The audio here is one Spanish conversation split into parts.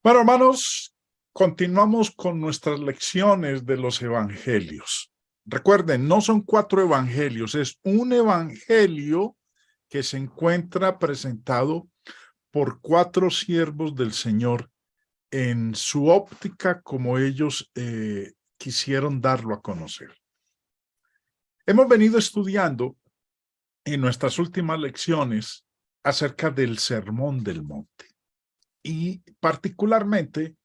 Bueno, hermanos, continuamos con nuestras lecciones de los evangelios. Recuerden, no son 4 evangelios, es un evangelio que se encuentra presentado por 4 siervos del Señor en su óptica como ellos quisieron darlo a conocer. Hemos venido estudiando en nuestras últimas lecciones acerca del Sermón del Monte y particularmente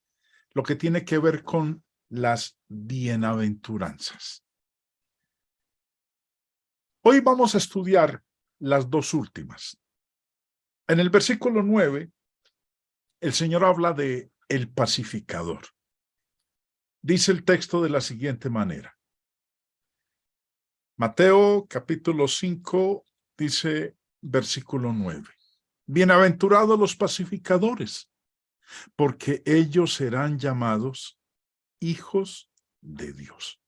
lo que tiene que ver con las bienaventuranzas. Hoy vamos a estudiar las 2 últimas. En el versículo 9, el Señor habla de el pacificador. Dice el texto de la siguiente manera. Mateo capítulo 5 dice versículo 9. Bienaventurados los pacificadores, porque ellos serán llamados hijos de Dios.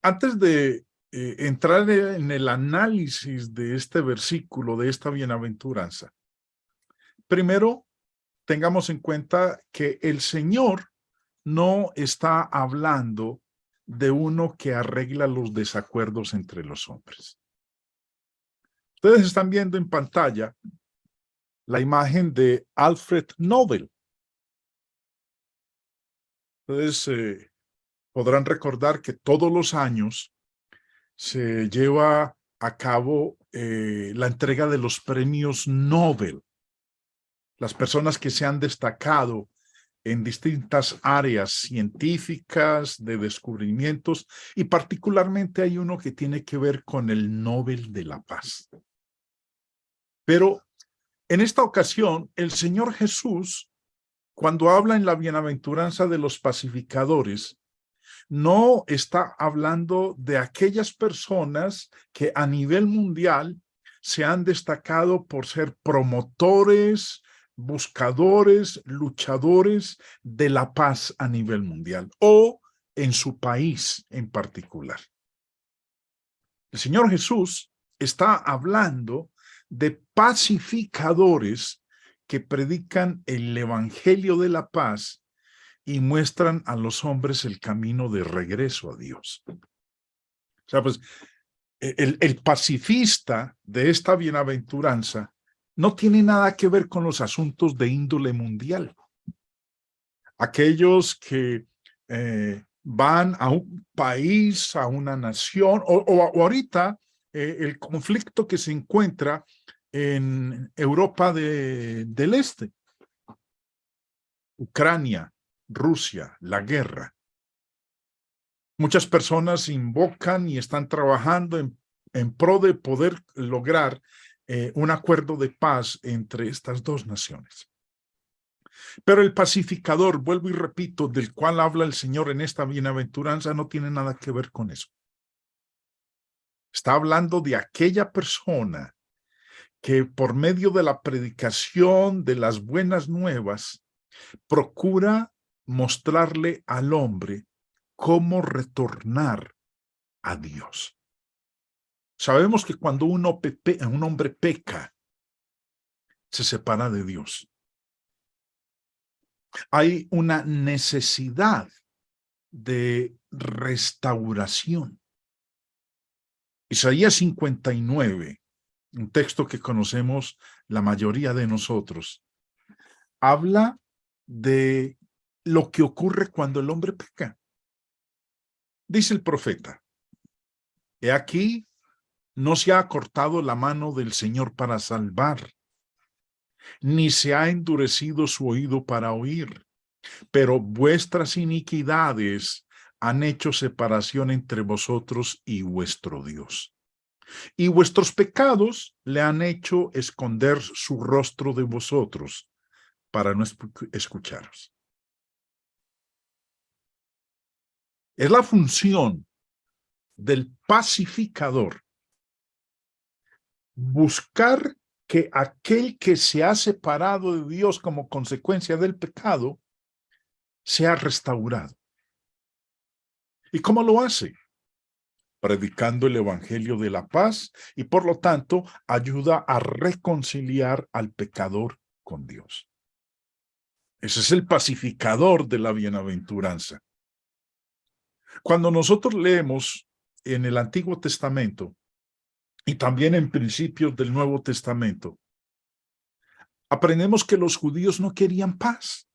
Antes de entrar en el análisis de este versículo, de esta bienaventuranza, primero tengamos en cuenta que el Señor no está hablando de uno que arregla los desacuerdos entre los hombres. Ustedes están viendo en pantalla la imagen de Alfred Nobel. Ustedes podrán recordar que todos los años se lleva a cabo la entrega de los premios Nobel. Las personas que se han destacado en distintas áreas científicas, de descubrimientos, y particularmente hay uno que tiene que ver con el Nobel de la Paz. Pero en esta ocasión, el Señor Jesús, cuando habla en la bienaventuranza de los pacificadores, no está hablando de aquellas personas que a nivel mundial se han destacado por ser promotores, buscadores, luchadores de la paz a nivel mundial o en su país en particular. El Señor Jesús está hablando de pacificadores que predican el evangelio de la paz y muestran a los hombres el camino de regreso a Dios. O sea, pues, el pacifista de esta bienaventuranza no tiene nada que ver con los asuntos de índole mundial. Aquellos que van a un país, a una nación, o ahorita el conflicto que se encuentra en Europa del Este, Ucrania, Rusia, la guerra. Muchas personas invocan y están trabajando en pro de poder lograr un acuerdo de paz entre estas dos naciones. Pero el pacificador, vuelvo y repito, del cual habla el Señor en esta bienaventuranza, no tiene nada que ver con eso. Está hablando de aquella persona que por medio de la predicación de las buenas nuevas procura mostrarle al hombre cómo retornar a Dios. Sabemos que cuando un hombre peca, se separa de Dios. Hay una necesidad de restauración. Isaías 59, un texto que conocemos la mayoría de nosotros, habla de lo que ocurre cuando el hombre peca. Dice el profeta, he aquí, no se ha cortado la mano del Señor para salvar, ni se ha endurecido su oído para oír, pero vuestras iniquidades han hecho separación entre vosotros y vuestro Dios. Y vuestros pecados le han hecho esconder su rostro de vosotros para no escucharos. Es la función del pacificador buscar que aquel que se ha separado de Dios como consecuencia del pecado sea restaurado. ¿Y cómo lo hace? Predicando el evangelio de la paz y por lo tanto ayuda a reconciliar al pecador con Dios. Ese es el pacificador de la bienaventuranza. Cuando nosotros leemos en el Antiguo Testamento y también en principios del Nuevo Testamento, aprendemos que los judíos no querían paz.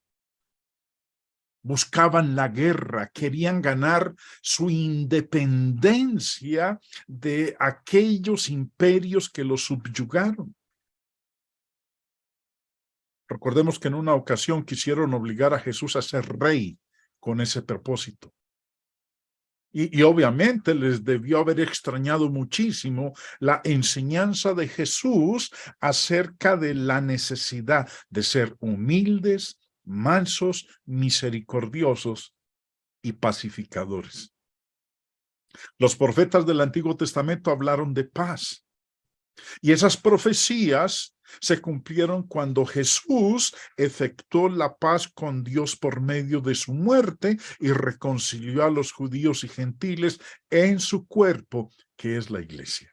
Buscaban la guerra, querían ganar su independencia de aquellos imperios que los subyugaron. Recordemos que en una ocasión quisieron obligar a Jesús a ser rey con ese propósito. Y obviamente les debió haber extrañado muchísimo la enseñanza de Jesús acerca de la necesidad de ser humildes, mansos, misericordiosos y pacificadores. Los profetas del Antiguo Testamento hablaron de paz. Y esas profecías se cumplieron cuando Jesús efectuó la paz con Dios por medio de su muerte y reconcilió a los judíos y gentiles en su cuerpo, que es la iglesia.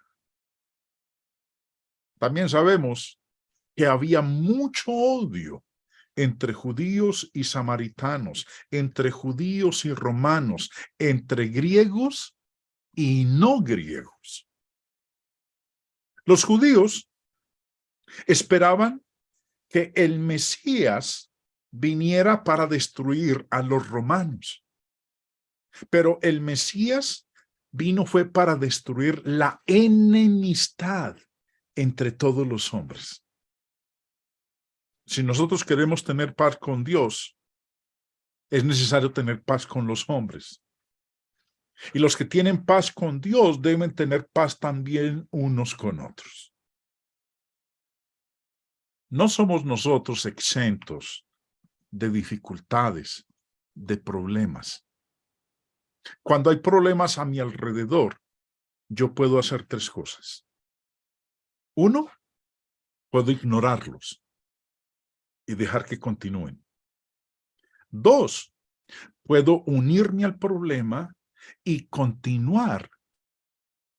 También sabemos que había mucho odio entre judíos y samaritanos, entre judíos y romanos, entre griegos y no griegos. Los judíos esperaban que el Mesías viniera para destruir a los romanos, pero el Mesías fue para destruir la enemistad entre todos los hombres. Si nosotros queremos tener paz con Dios, es necesario tener paz con los hombres. Y los que tienen paz con Dios deben tener paz también unos con otros. No somos nosotros exentos de dificultades, de problemas. Cuando hay problemas a mi alrededor, yo puedo hacer tres cosas. Uno, puedo ignorarlos y dejar que continúen. Dos, puedo unirme al problema y continuar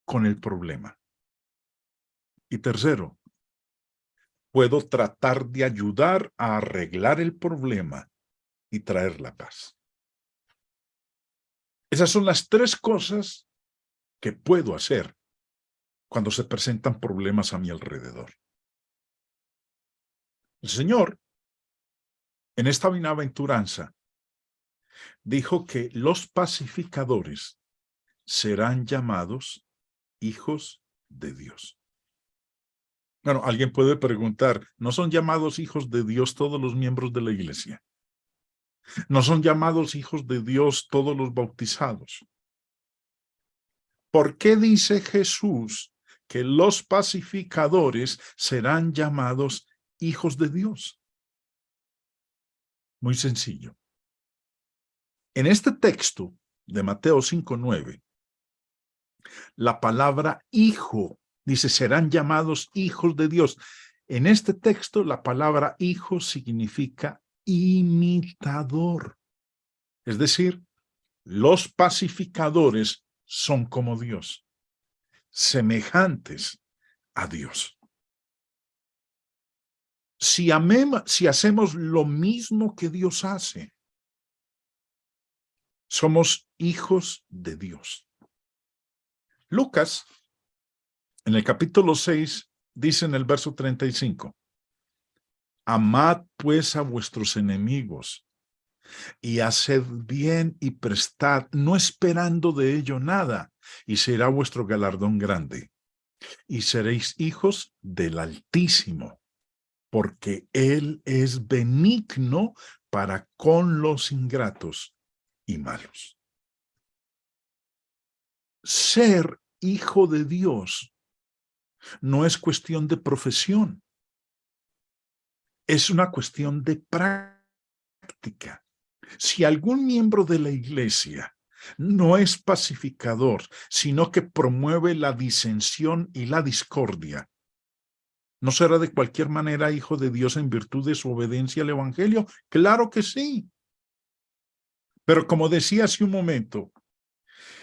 con el problema. Y tercero, puedo tratar de ayudar a arreglar el problema y traer la paz. Esas son las tres cosas que puedo hacer cuando se presentan problemas a mi alrededor. El Señor, en esta bienaventuranza, dijo que los pacificadores serán llamados hijos de Dios. Bueno, alguien puede preguntar, ¿no son llamados hijos de Dios todos los miembros de la iglesia? ¿No son llamados hijos de Dios todos los bautizados? ¿Por qué dice Jesús que los pacificadores serán llamados hijos de Dios? Muy sencillo. En este texto de Mateo 5:9, la palabra hijo dice, serán llamados hijos de Dios. En este texto, la palabra hijo significa imitador. Es decir, los pacificadores son como Dios, semejantes a Dios. Si hacemos lo mismo que Dios hace, somos hijos de Dios. Lucas, en el capítulo 6, dice en el verso 35, amad pues a vuestros enemigos y haced bien y prestad, no esperando de ello nada, y será vuestro galardón grande. Y seréis hijos del Altísimo, porque Él es benigno para con los ingratos y malos. Ser hijo de Dios no es cuestión de profesión, es una cuestión de práctica. Si algún miembro de la iglesia no es pacificador, sino que promueve la disensión y la discordia, ¿no será de cualquier manera hijo de Dios en virtud de su obediencia al evangelio? Claro que sí. Pero como decía hace un momento,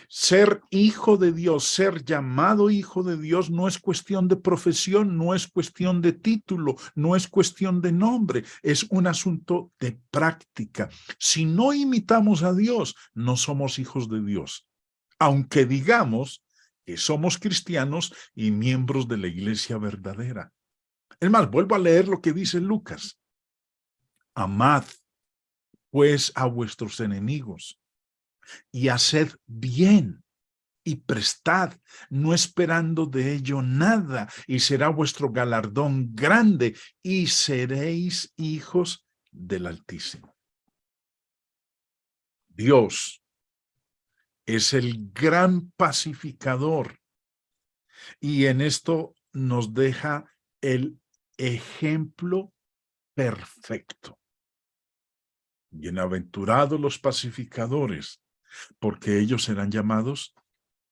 Ser hijo de Dios, ser llamado hijo de Dios no es cuestión de profesión, no es cuestión de título, no es cuestión de nombre, es un asunto de práctica. Si no imitamos a Dios, no somos hijos de Dios, aunque digamos que somos cristianos y miembros de la iglesia verdadera. Es más, vuelvo a leer lo que dice Lucas. Amad, pues, a vuestros enemigos y haced bien y prestad, no esperando de ello nada, y será vuestro galardón grande, y seréis hijos del Altísimo. Dios es el gran pacificador, y en esto nos deja el ejemplo perfecto. Bienaventurados los pacificadores, porque ellos serán llamados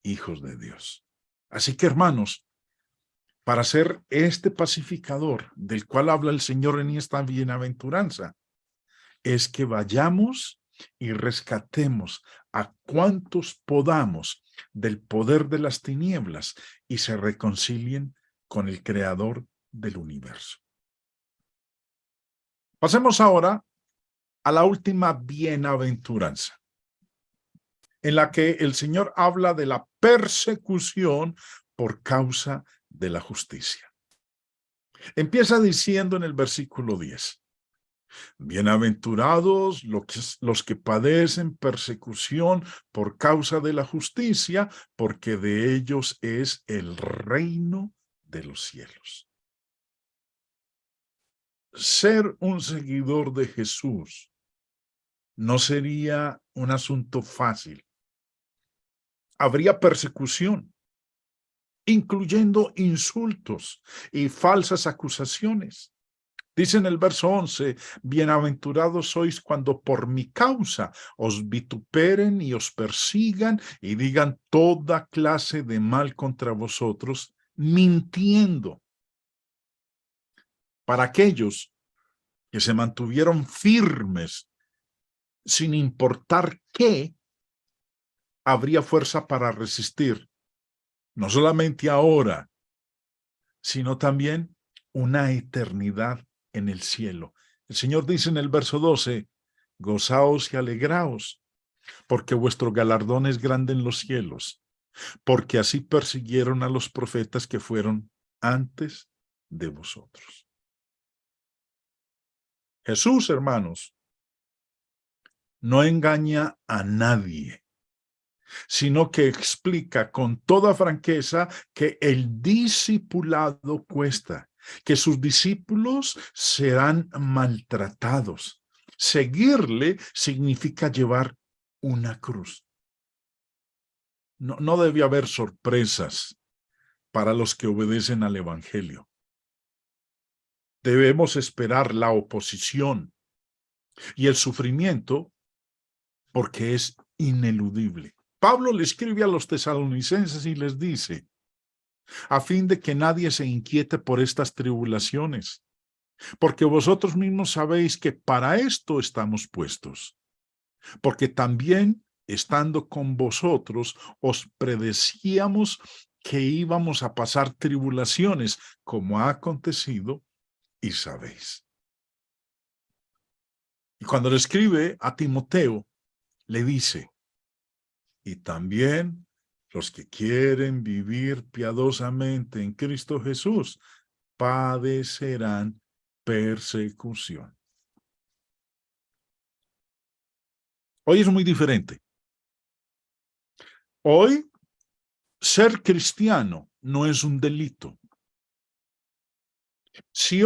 hijos de Dios. Así que, hermanos, para ser este pacificador del cual habla el Señor en esta bienaventuranza, es que vayamos y rescatemos a cuantos podamos del poder de las tinieblas y se reconcilien con el Creador del universo. Pasemos ahora a la última bienaventuranza, en la que el Señor habla de la persecución por causa de la justicia. Empieza diciendo en el versículo 10, bienaventurados los que padecen persecución por causa de la justicia, porque de ellos es el reino de los cielos. Ser un seguidor de Jesús no sería un asunto fácil. Habría persecución, incluyendo insultos y falsas acusaciones. Dice en el verso 11, bienaventurados sois cuando por mi causa os vituperen y os persigan y digan toda clase de mal contra vosotros, mintiendo. Para aquellos que se mantuvieron firmes, sin importar qué, habría fuerza para resistir, no solamente ahora, sino también una eternidad en el cielo. El Señor dice en el verso 12, gozaos y alegraos, porque vuestro galardón es grande en los cielos, porque así persiguieron a los profetas que fueron antes de vosotros. Jesús, hermanos, no engaña a nadie, sino que explica con toda franqueza que el discipulado cuesta, que sus discípulos serán maltratados. Seguirle significa llevar una cruz. No debe haber sorpresas para los que obedecen al Evangelio. Debemos esperar la oposición y el sufrimiento porque es ineludible. Pablo le escribe a los tesalonicenses y les dice, a fin de que nadie se inquiete por estas tribulaciones, porque vosotros mismos sabéis que para esto estamos puestos, porque también, estando con vosotros, os predecíamos que íbamos a pasar tribulaciones, como ha acontecido, y sabéis. Y cuando le escribe a Timoteo, le dice, y también los que quieren vivir piadosamente en Cristo Jesús padecerán persecución. Hoy es muy diferente. Hoy, ser cristiano no es un delito. Si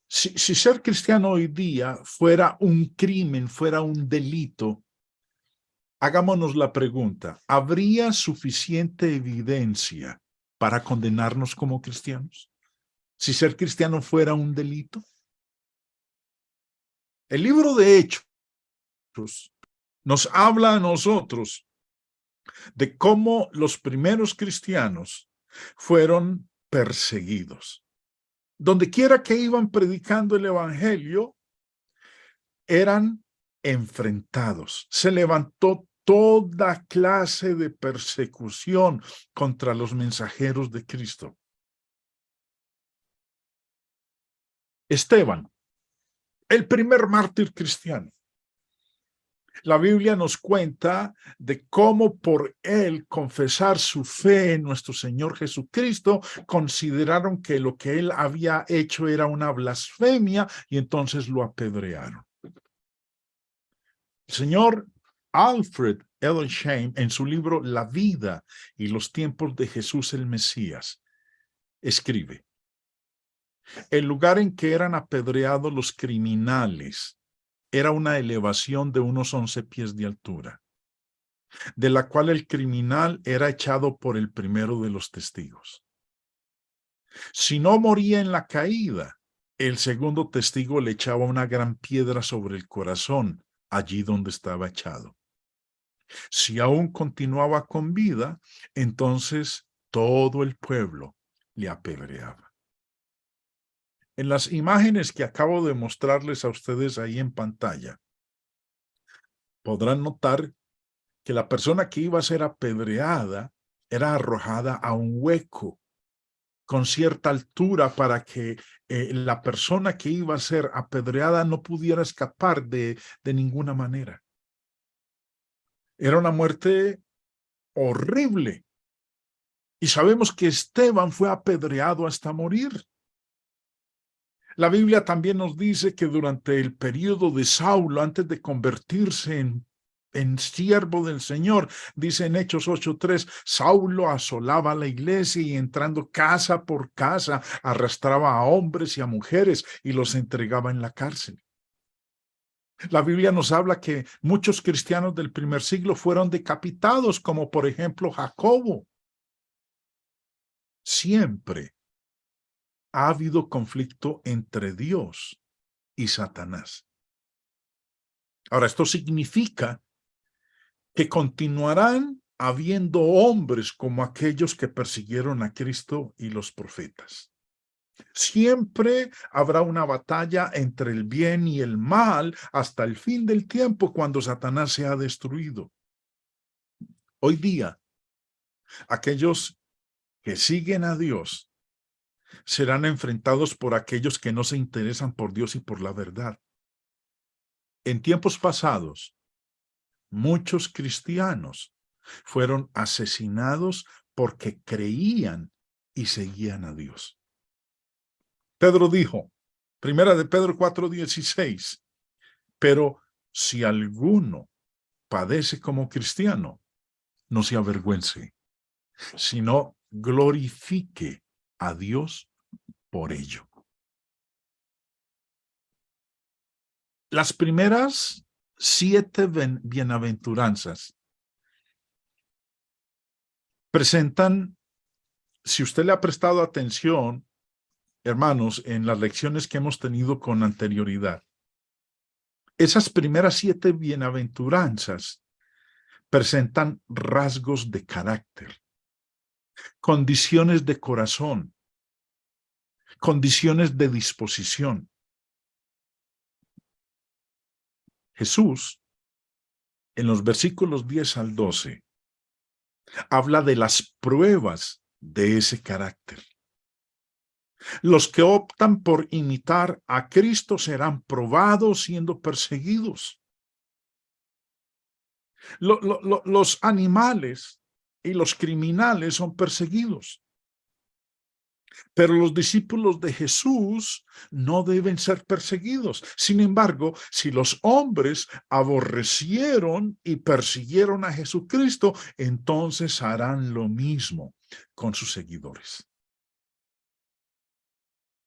ser cristiano hoy día fuera un crimen, fuera un delito, hagámonos la pregunta, ¿habría suficiente evidencia para condenarnos como cristianos? Si ser cristiano fuera un delito. El libro de Hechos nos habla a nosotros de cómo los primeros cristianos fueron perseguidos. Donde quiera que iban predicando el evangelio, eran enfrentados. Se levantó toda clase de persecución contra los mensajeros de Cristo. Esteban, el primer mártir cristiano. La Biblia nos cuenta de cómo por él confesar su fe en nuestro Señor Jesucristo, consideraron que lo que él había hecho era una blasfemia y entonces lo apedrearon. El señor Alfred Edelsheimer, en su libro La vida y los tiempos de Jesús el Mesías, escribe: el lugar en que eran apedreados los criminales era una elevación de unos 11 pies de altura, de la cual el criminal era echado por el primero de los testigos. Si no moría en la caída, el segundo testigo le echaba una gran piedra sobre el corazón, allí donde estaba echado. Si aún continuaba con vida, entonces todo el pueblo le apedreaba. En las imágenes que acabo de mostrarles a ustedes ahí en pantalla, podrán notar que la persona que iba a ser apedreada era arrojada a un hueco con cierta altura para que la persona que iba a ser apedreada no pudiera escapar de ninguna manera. Era una muerte horrible. Y sabemos que Esteban fue apedreado hasta morir. La Biblia también nos dice que durante el periodo de Saulo, antes de convertirse en siervo del Señor, dice en Hechos 8:3, Saulo asolaba la iglesia y entrando casa por casa, arrastraba a hombres y a mujeres y los entregaba en la cárcel. La Biblia nos habla que muchos cristianos del primer siglo fueron decapitados, como por ejemplo Jacobo. Siempre ha habido conflicto entre Dios y Satanás. Ahora, esto significa que continuarán habiendo hombres como aquellos que persiguieron a Cristo y los profetas. Siempre habrá una batalla entre el bien y el mal hasta el fin del tiempo, cuando Satanás sea destruido. Hoy día, aquellos que siguen a Dios serán enfrentados por aquellos que no se interesan por Dios y por la verdad. En tiempos pasados, muchos cristianos fueron asesinados porque creían y seguían a Dios. Pedro dijo, primera de Pedro 4:16, pero si alguno padece como cristiano, no se avergüence, sino glorifique a Dios por ello. Las primeras 7 bienaventuranzas presentan, si usted le ha prestado atención, hermanos, en las lecciones que hemos tenido con anterioridad, esas primeras 7 bienaventuranzas presentan rasgos de carácter, condiciones de corazón, condiciones de disposición. Jesús, en los versículos 10 al 12, habla de las pruebas de ese carácter. Los que optan por imitar a Cristo serán probados siendo perseguidos. Los animales y los criminales son perseguidos. Pero los discípulos de Jesús no deben ser perseguidos. Sin embargo, si los hombres aborrecieron y persiguieron a Jesucristo, entonces harán lo mismo con sus seguidores.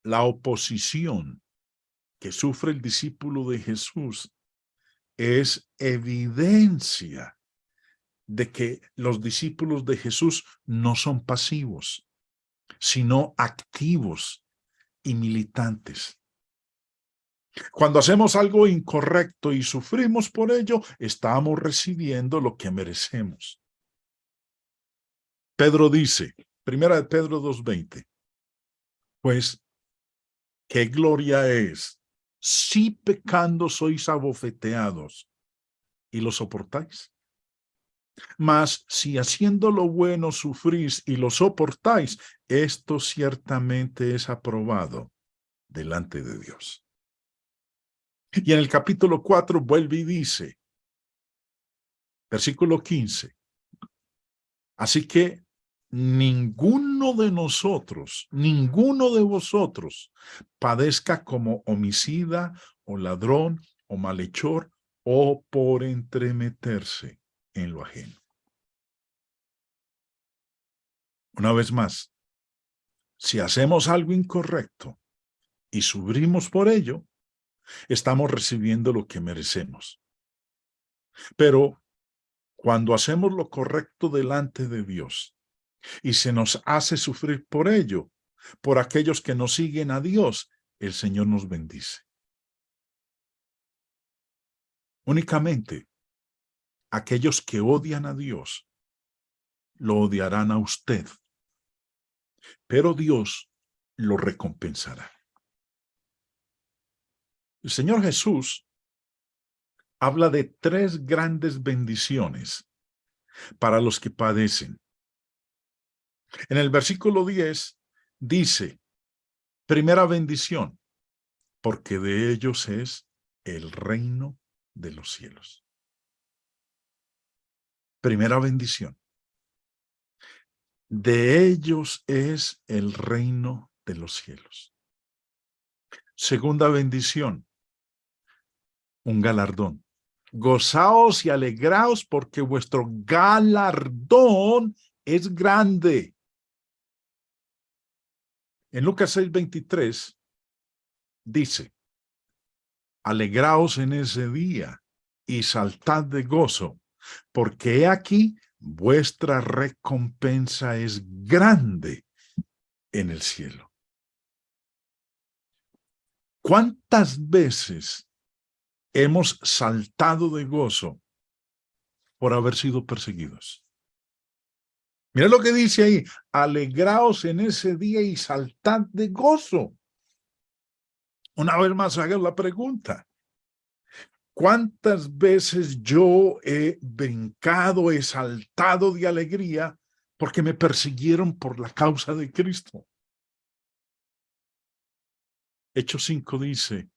La oposición que sufre el discípulo de Jesús es evidencia de que los discípulos de Jesús no son pasivos, sino activos y militantes. Cuando hacemos algo incorrecto y sufrimos por ello, estamos recibiendo lo que merecemos. Pedro dice, primera de Pedro 2:20, pues, ¿qué gloria es si pecando sois abofeteados y lo soportáis? Mas si haciendo lo bueno sufrís y lo soportáis, esto ciertamente es aprobado delante de Dios. Y en el capítulo 4 vuelve y dice, versículo 15, así que ninguno de nosotros, ninguno de vosotros padezca como homicida o ladrón o malhechor o por entremeterse en lo ajeno. Una vez más, si hacemos algo incorrecto y sufrimos por ello, estamos recibiendo lo que merecemos. Pero cuando hacemos lo correcto delante de Dios y se nos hace sufrir por ello, por aquellos que nos siguen a Dios, el Señor nos bendice. Únicamente aquellos que odian a Dios lo odiarán a usted, pero Dios lo recompensará. El Señor Jesús habla de 3 grandes bendiciones para los que padecen. En el versículo 10 dice, primera bendición, porque de ellos es el reino de los cielos. Primera bendición. De ellos es el reino de los cielos. Segunda bendición, un galardón. Gozaos y alegraos porque vuestro galardón es grande. En Lucas 6:23 dice, alegraos en ese día y saltad de gozo, porque he aquí vuestra recompensa es grande en el cielo. ¿Cuántas veces hemos saltado de gozo por haber sido perseguidos? Mira lo que dice ahí, alegraos en ese día y saltad de gozo. Una vez más hago la pregunta, ¿cuántas veces yo he brincado, he saltado de alegría porque me persiguieron por la causa de Cristo? Hechos 5 dice,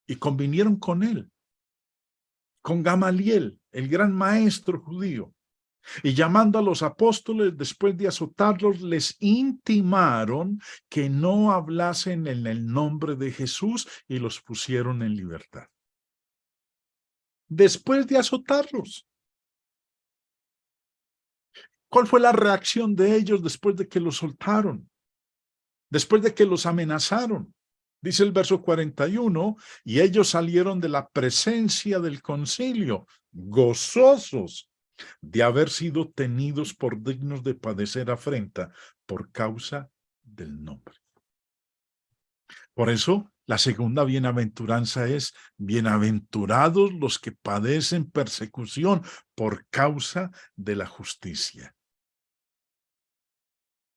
y convinieron con él, con Gamaliel, el gran maestro judío, y llamando a los apóstoles después de azotarlos, les intimaron que no hablasen en el nombre de Jesús y los pusieron en libertad. Después de azotarlos. ¿Cuál fue la reacción de ellos después de que los soltaron? Después de que los amenazaron. Dice el verso 41, y ellos salieron de la presencia del concilio, gozosos de haber sido tenidos por dignos de padecer afrenta por causa del nombre. Por eso, la segunda bienaventuranza es, bienaventurados los que padecen persecución por causa de la justicia.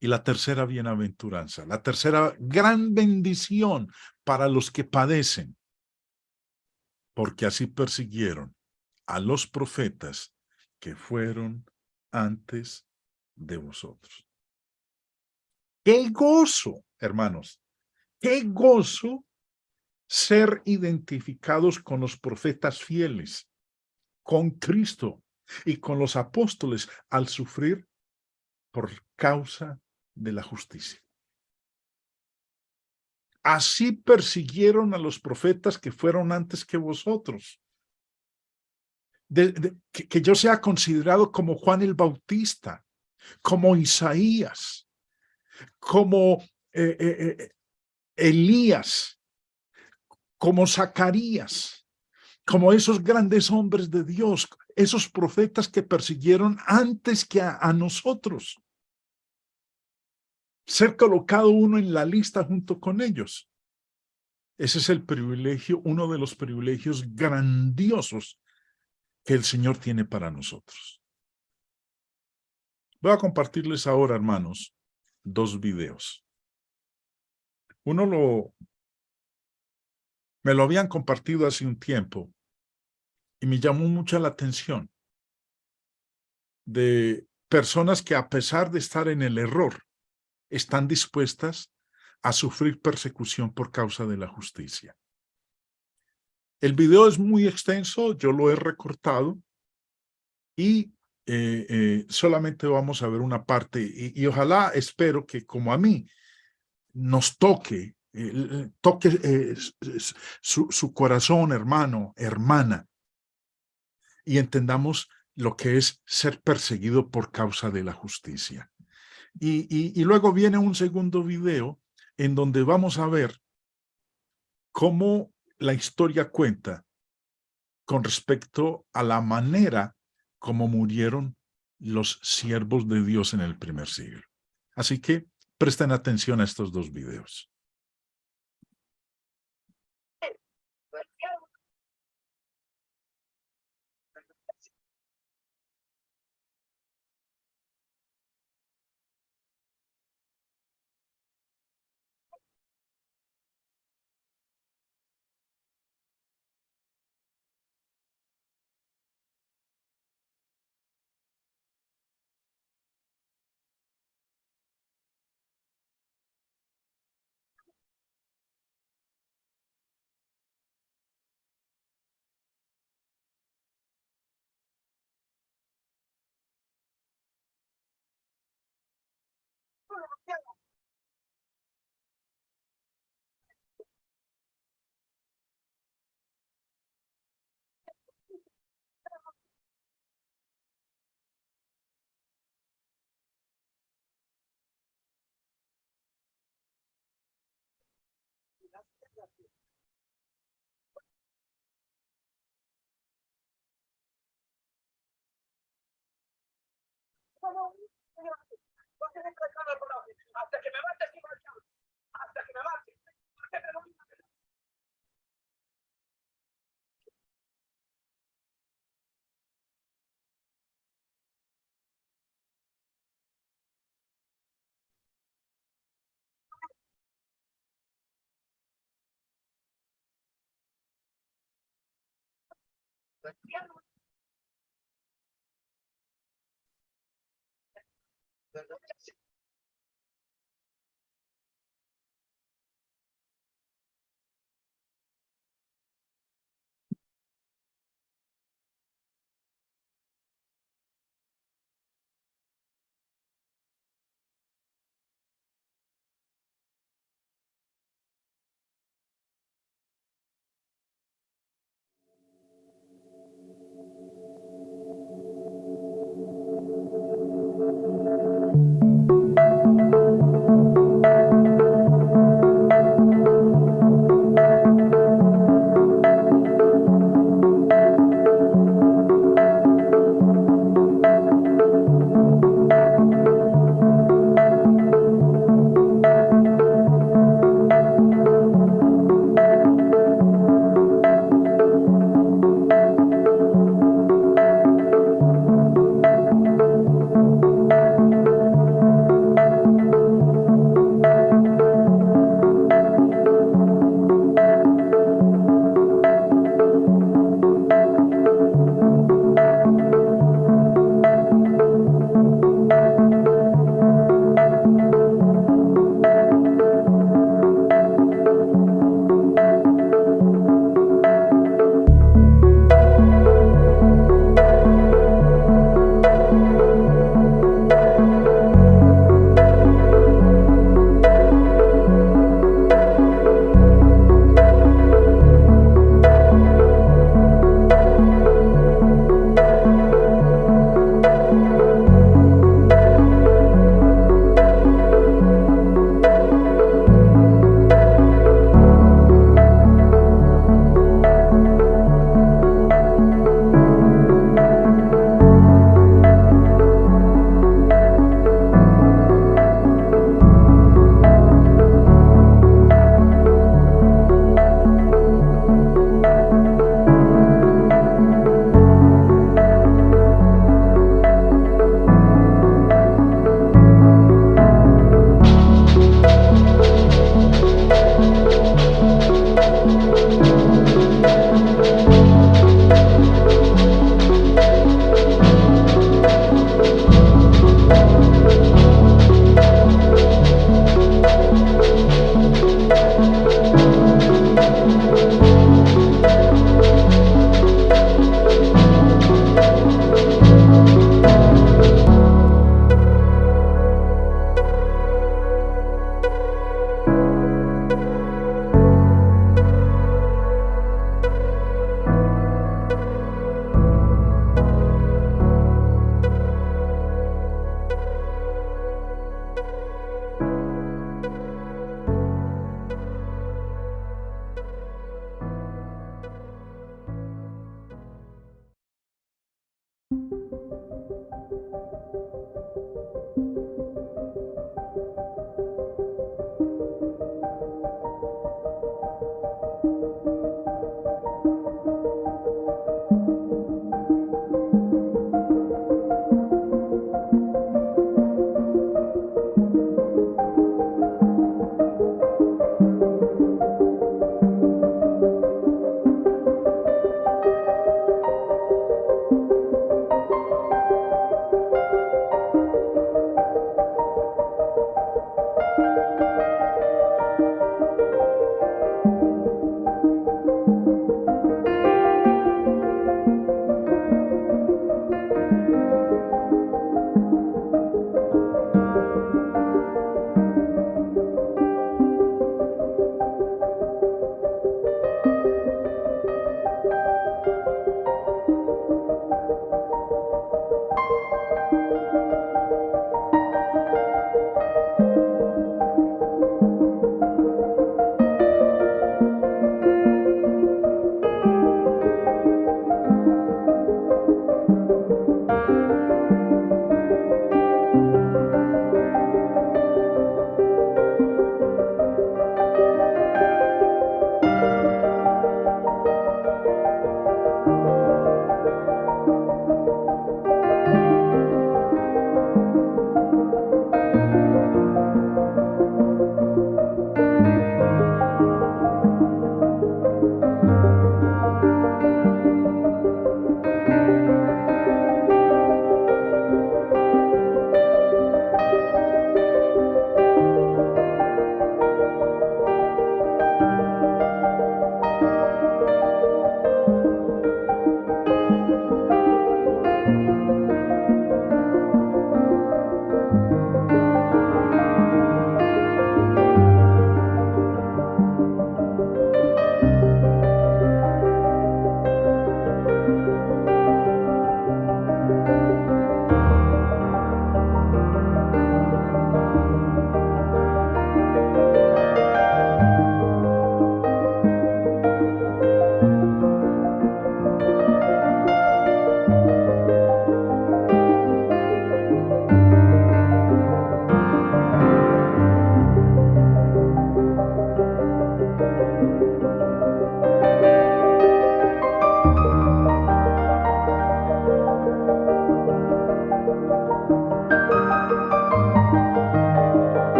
Y la tercera bienaventuranza, la tercera gran bendición para los que padecen, porque así persiguieron a los profetas que fueron antes de vosotros. ¡Qué gozo, hermanos! ¡Qué gozo ser identificados con los profetas fieles, con Cristo y con los apóstoles al sufrir por causa de la justicia! Así persiguieron a los profetas que fueron antes que vosotros. Que yo sea considerado como Juan el Bautista, como Isaías, como Elías, como Zacarías, como esos grandes hombres de Dios, esos profetas que persiguieron antes que a nosotros. Ser colocado uno en la lista junto con ellos. Ese es el privilegio, uno de los privilegios grandiosos que el Señor tiene para nosotros. Voy a compartirles ahora, hermanos, 2 videos. Uno me lo habían compartido hace un tiempo y me llamó mucho la atención. de personas que, a pesar de estar en el error, están dispuestas a sufrir persecución por causa de la justicia. El video es muy extenso, yo lo he recortado y solamente vamos a ver una parte y ojalá, espero que, como a mí, nos toque, su corazón, hermano, hermana, y entendamos lo que es ser perseguido por causa de la justicia. Y luego viene un segundo video en donde vamos a ver cómo la historia cuenta con respecto a la manera como murieron los siervos de Dios en el primer siglo. Así que presten atención a estos dos videos.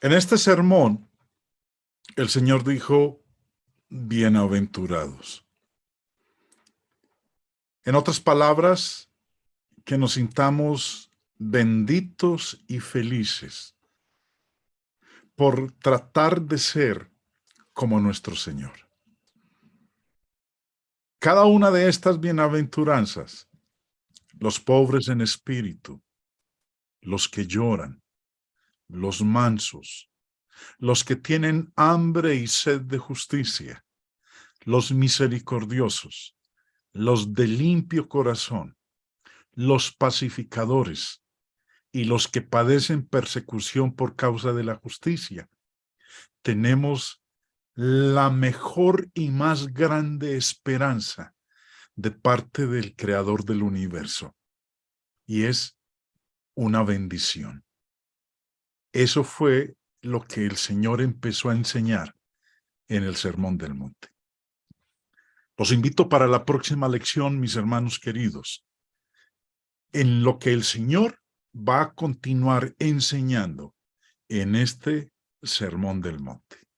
En este sermón, el Señor dijo, bienaventurados. En otras palabras, que nos sintamos benditos y felices por tratar de ser como nuestro Señor. Cada una de estas bienaventuranzas, los pobres en espíritu, los que lloran, los mansos, los que tienen hambre y sed de justicia, los misericordiosos, los de limpio corazón, los pacificadores y los que padecen persecución por causa de la justicia. Tenemos la mejor y más grande esperanza de parte del Creador del universo, y es una bendición. Eso fue lo que el Señor empezó a enseñar en el Sermón del Monte. Los invito para la próxima lección, mis hermanos queridos, en lo que el Señor va a continuar enseñando en este Sermón del Monte.